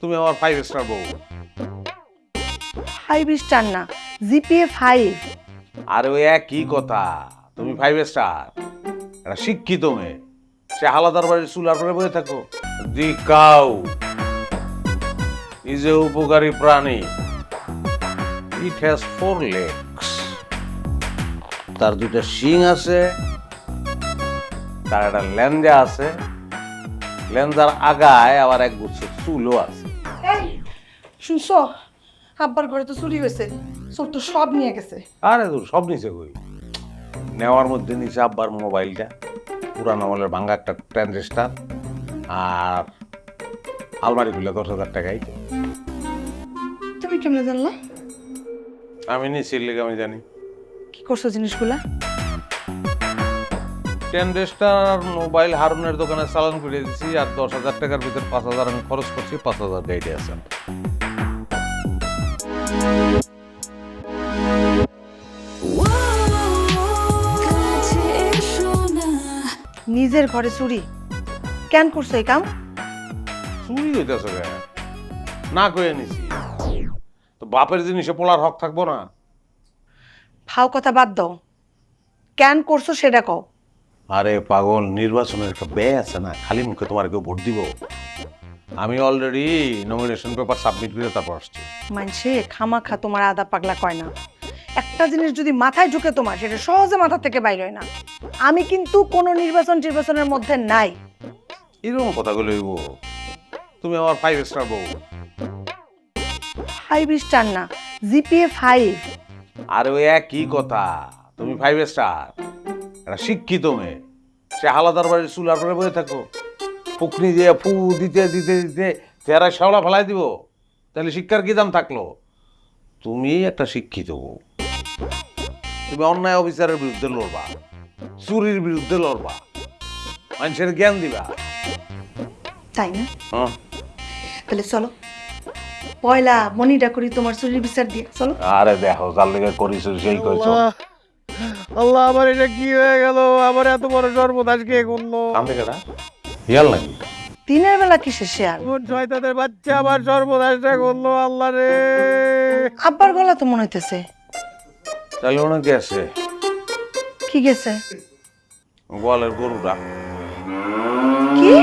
তুমি আমার 5 স্টার বউ। 5 স্টার না, জিপিএ 5। আরে ওই একই কথা, তুমি 5 স্টার, একটা শিক্ষিত মেয়ে, সে হালাদার বাড়ির চুলার পরে বসে থাকো। দি কাউ ইজ এ উপকারী প্রাণী, ইট হ্যাজ 4 legs, তার 2টা শিং আছে, তার একটা লেঞ্জা আছে, লেঞ্জার আগায় আবার এক গুচ্ছ চুলও আছে। এই শুনছো, আব্বার ঘরে তো চুরি হয়েছে, চোর তো সব নিয়ে গেছে। আরে দূর, সব নিচে কই, নেওয়ার মধ্যে নিচে আব্বার মোবাইলটা, পুরান আমলের ভাঙ্গা একটা ট্রানজিস্টার, আর আলমারি খুলে 10,000 টাকাই। তুমি কেমনে জানলা? আমি নিচের লেগে আমি জানি। কি করছো জিনিসগুলা? ট্রানজিস্টার আর মোবাইল হারুনের দোকানে চালান করে দিছি, আর 10,000 টাকার ভিতর 5,000 আমি খরচ করছি, 5,000 গাইডে আছে। নিজের ঘরে চুরি কেন করছো এই কাম? চুরি হইতেছে রে, না কয়ে নিছি তো বাপের জিনিসে পোলার হক থাকবো না? ফাও কথা বাদ দাও, কেন করছো সেটা কও। আরে পাগল, নির্বাচনের একটা ব্যয় আছে না, খালি মুখে তোমার কেউ ভোট দিব? আমি অলরেডি নমিনেশন পেপার সাবমিট করে তারপর আসছি। মানছে খামাখা তোমার আদা পাগলা কয় না। একটা জিনিস যদি মাথায় ঢুকে তোমার, সেটা সহজে মাথা থেকে বাইর হয় না। আমি কিন্তু কোনো নির্বাচনের মধ্যে নাই। এরকম কথাগুলো হইব? তুমি আমার 5 স্টার বউ। 5 স্টার না, জিপিএ 5। আরে ওই একই কথা, তুমি 5 স্টার, একটা শিক্ষিত মেয়ে, সে হালাদার বাড়ির চুলার পরে বসে থাকো, পুকনি দিয়ে ফু দিতে দিতে দিতে চেহারা শ্যাওলা ফেলাই দিব, তাহলে শিক্ষার কি দাম থাকলো? তুমি একটা শিক্ষিত বউ, তুমি অন্যায় অফিসারের বিরুদ্ধে লড়বা, চুরির বিরুদ্ধে লড়বা, মানুষের জ্ঞান দিবা। তাই না? হ্যাঁ, তাহলে চলো পয়লা মনিটা করি তোমার চুরির বিচার দিয়ে, চলো। আরে দেখো যার লেগে করিস সেই কইছো। আল্লাহ, আমার এটা কি হয়ে গেল? আমার এত বড় সর্বনাশ কে করলো? কাম থেকে না হিয়াল নাকি? দিনের বেলা কিসের শেয়ার? কোন শয়তানের বাচ্চা আমার সর্বনাশটা করলো? আল্লাহ রে! আব্বার গলা তো মনে হইতেছে। তাহলে ওনাকে আছে কি গেছে? গোয়ালের গরুটা। কি?